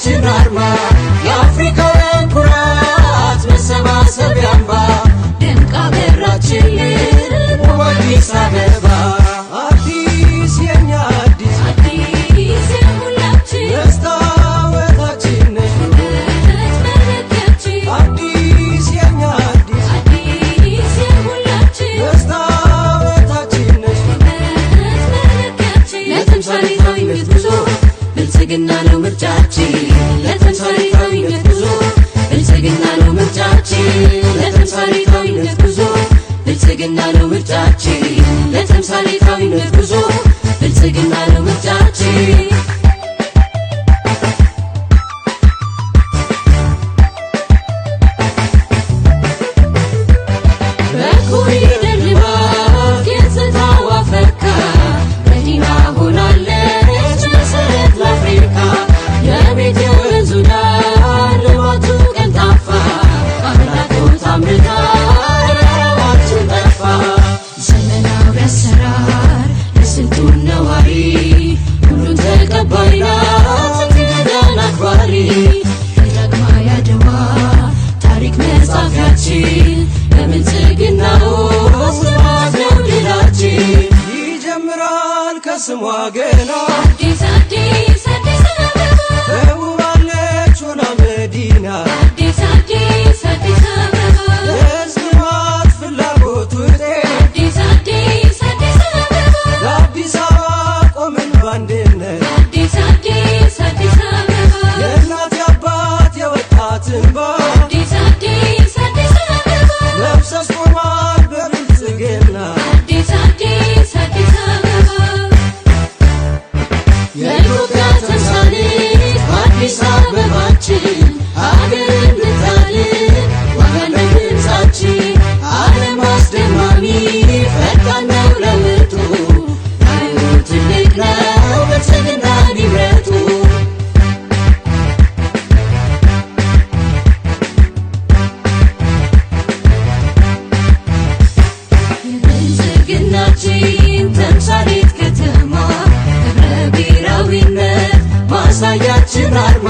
ማሳያችን አርማ የአፍሪካውያን ኩራት መሰባሰቢያ አምባ ደምቃ በራችልን ውብ አዲስ አበባ አዲስ የኛ አዲስ አዲስ የሁላችን መስታወታችን ነሽ ውበት መለኪያችን አዲስ የኛ አዲስ አዲስ የሁላችን መስታወታችን ነሽ ውበት መለኪያችን ለተምሳሌታዊነት ጉዞ ብልጽግና ነው ምርጫችን ለተምሳሌታዊነት ጉዞ ብልጽግና ነው ምርጫችን ለተምሳሌታዊነት ጉዞ ብልጽግና ነው ምርጫችን ለተምሳሌታዊነት ጉዞ ብልጽግና ነው ምርጫችን በኮሪደር ልማት ገጽታዋ ፈካ መዲና ሆናለች መሰረት ለአፍሪካ የቤት የወንዙ ዳር ልማቱ ቀልጣፋ አምራቆት አምርታ ረሃባችን ጠፋ ዘመናዊ አሰራር ለስልጡን ነዋሪ ሁሉን ተቀባይ ናት እንግዳን አክባሪ የዳግማዊ አድዋ ታሪክ መጻፊያችን በብልጽግና ውስጥ ልማት ነው ድላችን ይጀምራል ከስሟ ገና አዲስ አዲስ አዲስ አበባ ተውባለች ሆና መዲና አዲስ አዲስ አዲስ አበባ የሕዝብ ልማት ፍላጎት ውጤት አዲስ አዲስ አዲስ አበባ ለአዲስ አበባ ቆምን ባንድነት አዲስ አዲስ አዲስ አበባ የእናት የአባት የወጣት እንባ አዲስ አዲስ አዲስ አበባ መፍሰስ ቆሟል በብልጽግና አዲስ አዲስ አዲስ አበባ የኢትዮጵያ ተምሳሌት በአዲስ አበባችን አገር እንድታድግ ዋጋን በድምፃችን ዓለም አስደማሚ ፈጣን ነው ለውጡ ኃይሉ ትልቅ ነው ብልጽግና ንብረቱ የብልጽግናችን ተምሳሌት ከተማ ህብረ ብሔራዊነት ማሳያችን አርማ